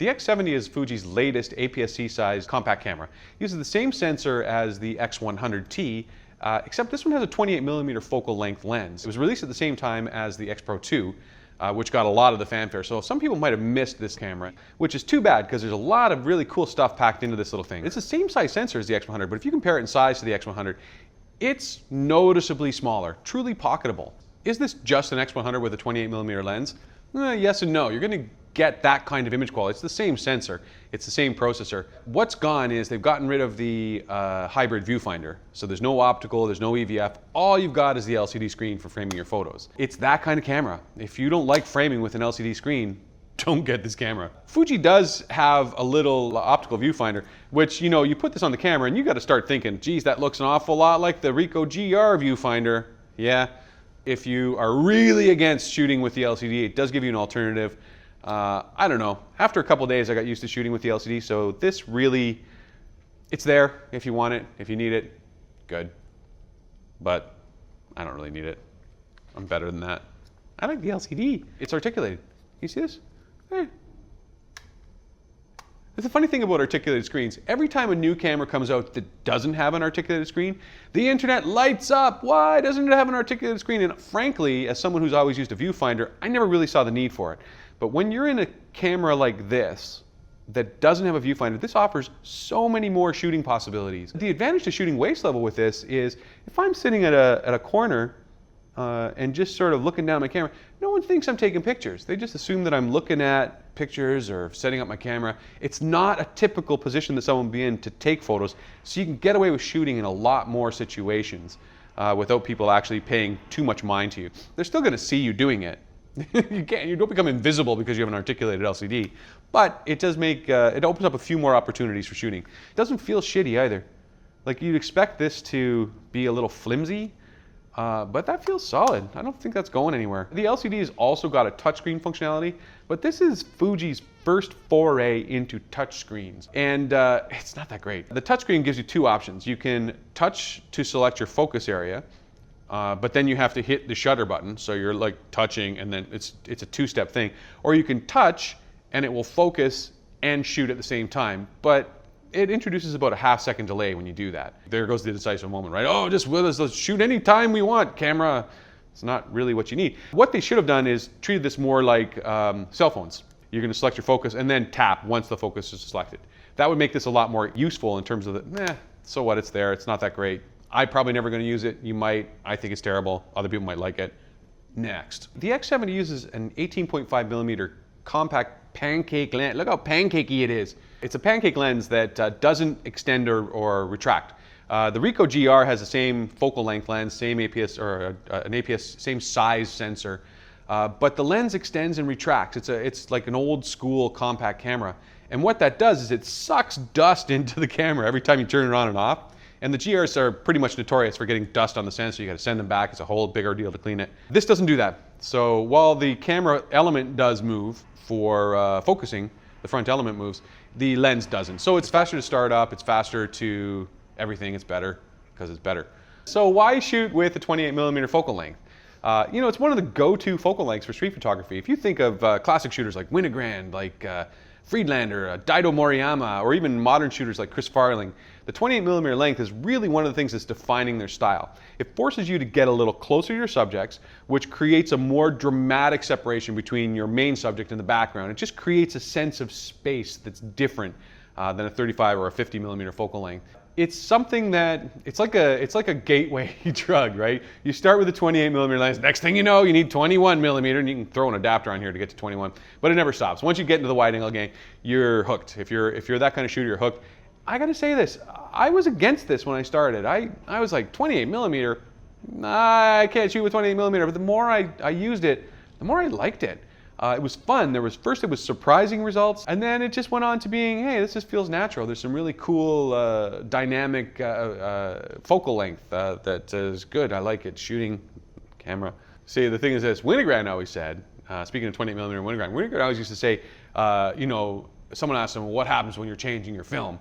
The X70 is Fuji's latest APS-C size compact camera. It uses the same sensor as the X100T, except this one has a 28mm focal length lens. It was released at the same time as the X Pro 2, which got a lot of the fanfare. So some people might have missed this camera, which is too bad because there's a lot of really cool stuff packed into this little thing. It's the same size sensor as the X100, but if you compare it in size to the X100, it's noticeably smaller, truly pocketable. Is this just an X100 with a 28mm lens? Yes and no. You're going to get that kind of image quality. It's the same sensor, it's the same processor. What's gone is they've gotten rid of the hybrid viewfinder. So there's no optical, there's no EVF. All you've got is the LCD screen for framing your photos. It's that kind of camera. If you don't like framing with an LCD screen, don't get this camera. Fuji does have a little optical viewfinder, which, you know, you put this on the camera and you got to start thinking, geez, that looks an awful lot like the Ricoh GR viewfinder. Yeah, if you are really against shooting with the LCD, it does give you an alternative. I don't know. After a couple days, I got used to shooting with the LCD, so this really, it's there if you want it, if you need it, good. But I don't really need it. I'm better than that. I like the LCD. It's articulated. You see this? There's a funny thing about articulated screens. Every time a new camera comes out that doesn't have an articulated screen, the internet lights up. Why doesn't it have an articulated screen? And frankly, as someone who's always used a viewfinder, I never really saw the need for it. But when you're in a camera like this that doesn't have a viewfinder, this offers so many more shooting possibilities. The advantage to shooting waist level with this is if I'm sitting at a corner and just sort of looking down at my camera, no one thinks I'm taking pictures. They just assume that I'm looking at pictures or setting up my camera. It's not a typical position that someone would be in to take photos, so you can get away with shooting in a lot more situations without people actually paying too much mind to you. They're still going to see you doing it. You don't become invisible because you have an articulated LCD, but it does make, it opens up a few more opportunities for shooting. It doesn't feel shitty either. Like you'd expect this to be a little flimsy, but that feels solid. I don't think that's going anywhere. The LCD has also got a touchscreen functionality, but this is Fuji's first foray into touchscreens, and it's not that great. The touchscreen gives you two options. You can touch to select your focus area, but then you have to hit the shutter button, so you're like touching and then it's a two-step thing. Or you can touch and it will focus and shoot at the same time, but it introduces about a half-second delay when you do that. There goes the decisive moment, right? Oh, just with us, let's shoot any time we want, camera. It's not really what you need. What they should have done is treated this more like cell phones. You're going to select your focus and then tap once the focus is selected. That would make this a lot more useful in terms of the, so what, it's there, it's not that great. I'm probably never going to use it. You might. I think it's terrible. Other people might like it. Next. The X70 uses an 18.5mm compact pancake lens. Look how pancakey it is. It's a pancake lens that doesn't extend or retract. The Ricoh GR has the same focal length lens, same APS, or an APS, same size sensor, but the lens extends and retracts. It's like an old school compact camera. And what that does is it sucks dust into the camera every time you turn it on and off. And the GRs are pretty much notorious for getting dust on the sensor. You got to send them back. It's a whole big ordeal to clean it. This doesn't do that. So while the camera element does move for focusing, the front element moves, the lens doesn't. So it's faster to start up. It's faster to everything. It's better because it's better. So why shoot with a 28mm focal length? You know, it's one of the go-to focal lengths for street photography. If you think of classic shooters like Winogrand, like Friedlander, Daido Moriyama, or even modern shooters like Chris Farling, the 28mm length is really one of the things that's defining their style. It forces you to get a little closer to your subjects, which creates a more dramatic separation between your main subject and the background. It just creates a sense of space that's different than a 35 or a 50mm focal length. It's something that, it's like a gateway drug, right? You start with a 28mm lens, next thing you know, you need 21mm, and you can throw an adapter on here to get to 21, but it never stops. Once you get into the wide angle game, you're hooked. If you're that kind of shooter, you're hooked. I gotta say this, I was against this when I started. I was like, 28mm, nah, I can't shoot with 28mm, but the more I used it, the more I liked it. It was fun. First it was surprising results, and then it just went on to being, hey, this just feels natural. There's some really cool dynamic focal length that is good. I like it. Shooting camera. See, the thing is this, Winogrand always said, speaking of 28mm Winogrand always used to say, you know, someone asked him, what happens when you're changing your film?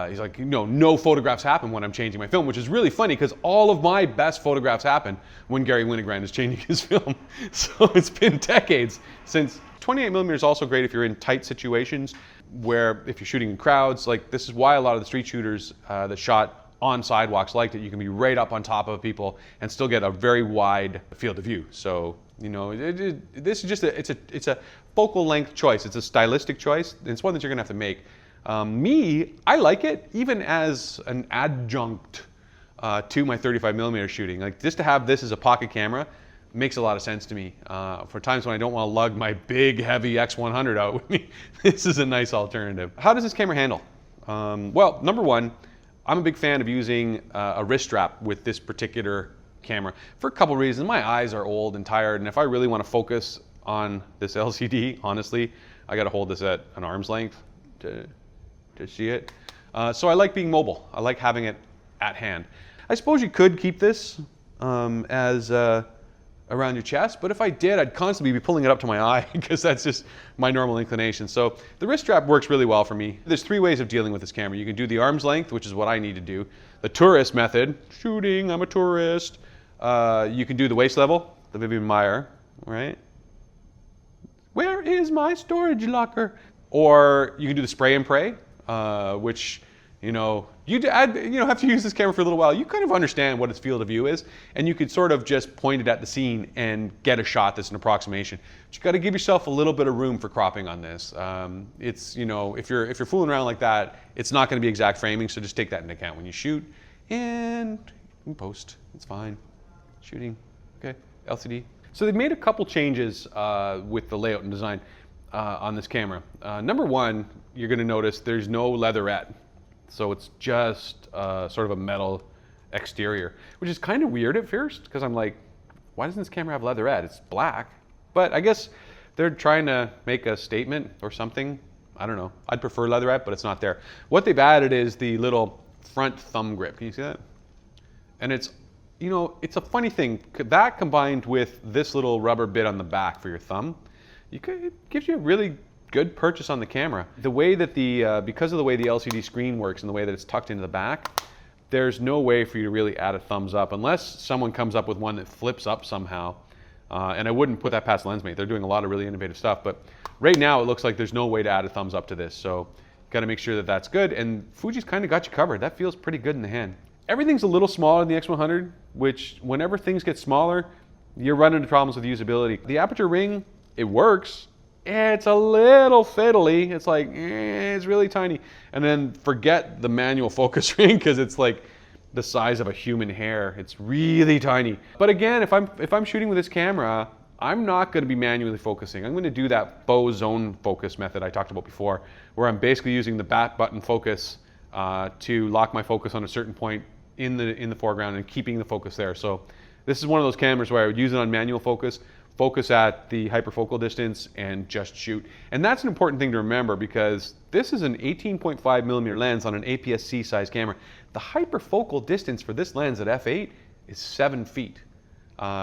He's like, no photographs happen when I'm changing my film, which is really funny because all of my best photographs happen when Gary Winogrand is changing his film. So it's been decades since. 28mm is also great if you're in tight situations where if you're shooting in crowds, like this is why a lot of the street shooters that shot on sidewalks liked it. You can be right up on top of people and still get a very wide field of view. So, this is just it's a focal length choice. It's a stylistic choice. It's one that you're gonna have to make. I like it even as an adjunct to my 35mm shooting. Like just to have this as a pocket camera makes a lot of sense to me. For times when I don't want to lug my big heavy X100 out with me, this is a nice alternative. How does this camera handle? Well, number one, I'm a big fan of using a wrist strap with this particular camera for a couple reasons. My eyes are old and tired, and if I really want to focus on this LCD, honestly, I got to hold this at an arm's length to see it. So I like being mobile. I like having it at hand. I suppose you could keep this as around your chest, but if I did, I'd constantly be pulling it up to my eye because that's just my normal inclination. So the wrist strap works really well for me. There's three ways of dealing with this camera. You can do the arm's length, which is what I need to do. The tourist method, shooting, I'm a tourist. You can do the waist level, the Vivian Maier, right? Where is my storage locker? Or you can do the spray and pray, which, you have to use this camera for a little while. You kind of understand what its field of view is, and you could sort of just point it at the scene and get a shot that's an approximation. But you got to give yourself a little bit of room for cropping on this. If you're fooling around like that, it's not going to be exact framing, so just take that into account when you shoot and in post. It's fine. Shooting, okay, LCD. So they've made a couple changes with the layout and design on this camera. Number one, you're going to notice there's no leatherette. So it's just sort of a metal exterior, which is kind of weird at first because I'm like, why doesn't this camera have leatherette? It's black. But I guess they're trying to make a statement or something. I don't know. I'd prefer leatherette, but it's not there. What they've added is the little front thumb grip. Can you see that? And it's, it's a funny thing. That combined with this little rubber bit on the back for your thumb, it gives you a really good purchase on the camera. The way that because of the way the LCD screen works and the way that it's tucked into the back, there's no way for you to really add a thumbs up unless someone comes up with one that flips up somehow. And I wouldn't put that past Lensmate. They're doing a lot of really innovative stuff, but right now it looks like there's no way to add a thumbs up to this. So got to make sure that that's good. And Fuji's kind of got you covered. That feels pretty good in the hand. Everything's a little smaller than the X100, which whenever things get smaller, you're running into problems with usability. The aperture ring, it works. It's a little fiddly. It's like, it's really tiny. And then forget the manual focus ring because it's like the size of a human hair. It's really tiny. But again, if I'm shooting with this camera, I'm not going to be manually focusing. I'm going to do that bow zone focus method I talked about before, where I'm basically using the bat button focus to lock my focus on a certain point in the foreground and keeping the focus there. So this is one of those cameras where I would use it on manual focus at the hyperfocal distance and just shoot. And that's an important thing to remember because this is an 18.5mm lens on an APS-C size camera. The hyperfocal distance for this lens at f8 is 7 feet,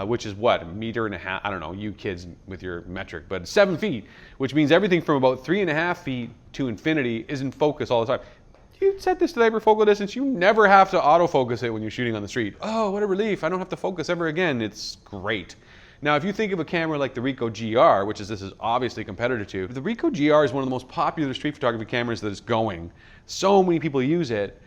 which is what, 1.5 meters? I don't know, you kids with your metric, but 7 feet, which means everything from about 3.5 feet to infinity is in focus all the time. You set this to the hyperfocal distance, you never have to autofocus it when you're shooting on the street. Oh, what a relief, I don't have to focus ever again. It's great. Now, if you think of a camera like the Ricoh GR, which this is obviously a competitor to, the Ricoh GR is one of the most popular street photography cameras that is going. So many people use it.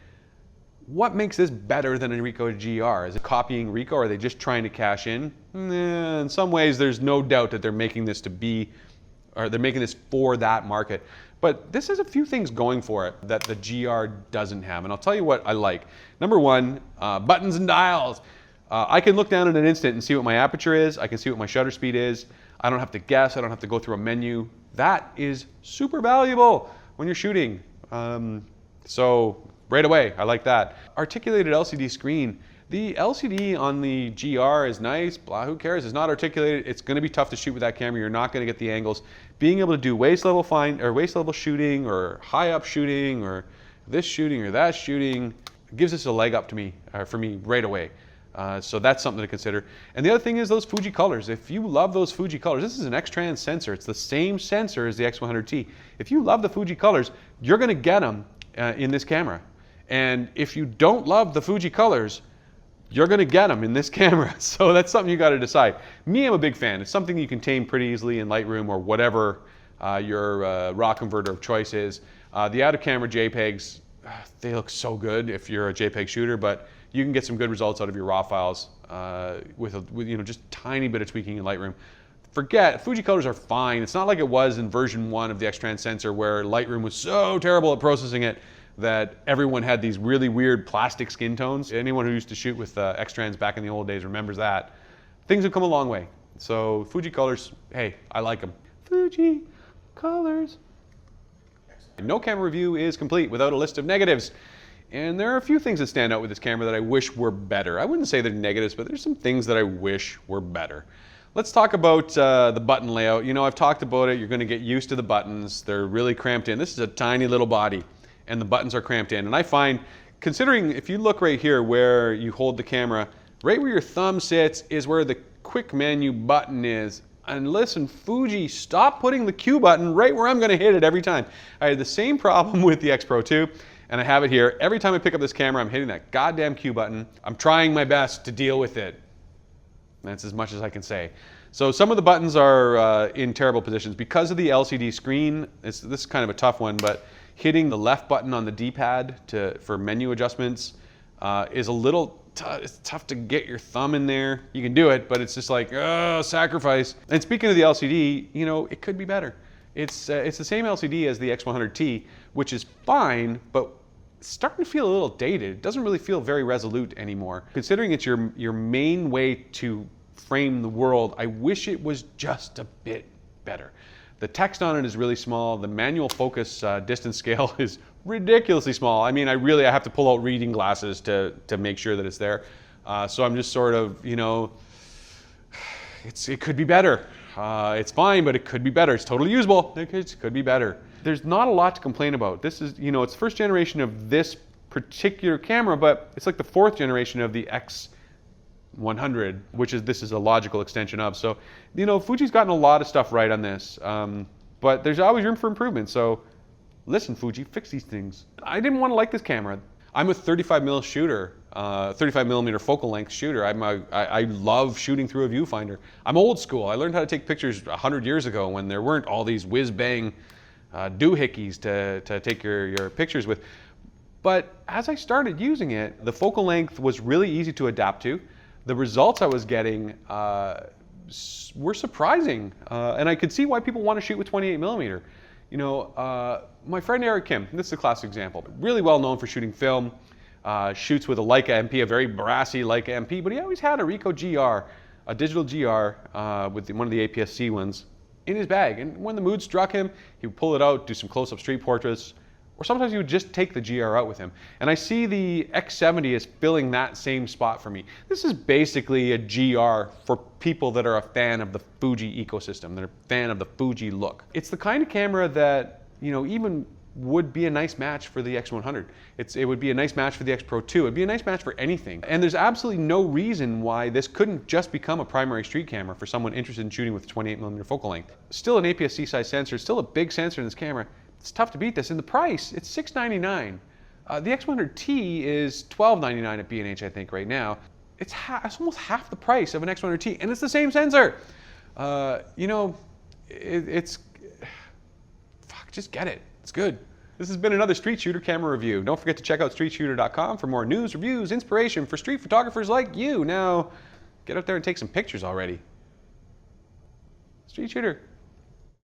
What makes this better than a Ricoh GR? Is it copying Ricoh, or are they just trying to cash in? In some ways, there's no doubt that they're making this for that market. But this has a few things going for it that the GR doesn't have. And I'll tell you what I like. Number one, buttons and dials. I can look down in an instant and see what my aperture is. I can see what my shutter speed is. I don't have to guess. I don't have to go through a menu. That is super valuable when you're shooting. So right away, I like that. Articulated LCD screen. The LCD on the GR is nice. Blah, who cares? It's not articulated. It's going to be tough to shoot with that camera. You're not going to get the angles. Being able to do waist level shooting, or high up shooting, or this shooting or that shooting, gives us a leg up to me, for me right away. So that's something to consider. And the other thing is those Fuji Colors. If you love those Fuji Colors, this is an X-Trans sensor. It's the same sensor as the X100T. If you love the Fuji Colors, you're going to get them in this camera. And if you don't love the Fuji Colors, you're going to get them in this camera. So that's something you got to decide. Me, I'm a big fan. It's something you can tame pretty easily in Lightroom or whatever your RAW converter of choice is. The out-of-camera JPEGs, they look so good if you're a JPEG shooter, but you can get some good results out of your RAW files with just a tiny bit of tweaking in Lightroom. Forget, Fuji Colors are fine. It's not like it was in version 1 of the X-Trans sensor where Lightroom was so terrible at processing it that everyone had these really weird plastic skin tones. Anyone who used to shoot with X-Trans back in the old days remembers that. Things have come a long way. So Fuji Colors, hey, I like them. Fuji Colors. No camera review is complete without a list of negatives. And there are a few things that stand out with this camera that I wish were better. I wouldn't say they're negatives, but there's some things that I wish were better. Let's talk about the button layout. You know, I've talked about it. You're going to get used to the buttons. They're really cramped in. This is a tiny little body, and the buttons are cramped in. And I find, considering if you look right here where you hold the camera, right where your thumb sits is where the quick menu button is. And listen, Fuji, stop putting the Q button right where I'm going to hit it every time. I had the same problem with the X Pro 2, and I have it here. Every time I pick up this camera, I'm hitting that goddamn Q button. I'm trying my best to deal with it. That's as much as I can say. So some of the buttons are in terrible positions because of the LCD screen. This is kind of a tough one, but hitting the left button on the D-pad for menu adjustments is a little it's tough to get your thumb in there. You can do it, but it's just like, oh, sacrifice. And speaking of the LCD, you know, it could be better. It's the same LCD as the X100T, which is fine, but it's starting to feel a little dated. It doesn't really feel very resolute anymore. Considering it's your main way to frame the world, I wish it was just a bit better. The text on it is really small. The manual focus distance scale is ridiculously small. I mean, I have to pull out reading glasses to make sure that it's there. So I'm just sort of, you know, it could be better. It's fine, but it could be better. It's totally usable. It could be better. There's not a lot to complain about. This is, you know, it's first generation of this particular camera, but it's like the 4th generation of the X100, this is a logical extension of. So, you know, Fuji's gotten a lot of stuff right on this, but there's always room for improvement. So listen, Fuji, fix these things. I didn't want to like this camera. I'm a 35mm shooter, 35mm focal length shooter. I love shooting through a viewfinder. I'm old school. I learned how to take pictures 100 years ago when there weren't all these whiz-bang doohickeys to take your pictures with. But as I started using it, the focal length was really easy to adapt to. The results I was getting were surprising, and I could see why people want to shoot with 28mm. You know, my friend Eric Kim, this is a classic example, really well known for shooting film, shoots with a Leica MP, a very brassy Leica MP, but he always had a Ricoh GR, a digital GR with one of the APS-C ones in his bag. And when the mood struck him, he would pull it out, do some close-up street portraits, or sometimes he would just take the GR out with him. And I see the X70 as filling that same spot for me. This is basically a GR for people that are a fan of the Fuji ecosystem, that are a fan of the Fuji look. It's the kind of camera that, you know, even would be a nice match for the X100. It would be a nice match for the X Pro 2. It'd be a nice match for anything. And there's absolutely no reason why this couldn't just become a primary street camera for someone interested in shooting with 28mm focal length. Still an APS-C size sensor, still a big sensor in this camera. It's tough to beat this. And the price, it's $699. The X100T is $1299 at B&H, I think, right now. It's almost half the price of an X100T, and it's the same sensor. You know, fuck, just get it. It's good. This has been another StreetShootr camera review. Don't forget to check out StreetShootr.com for more news, reviews, inspiration for street photographers like you. Now, get out there and take some pictures already. StreetShootr.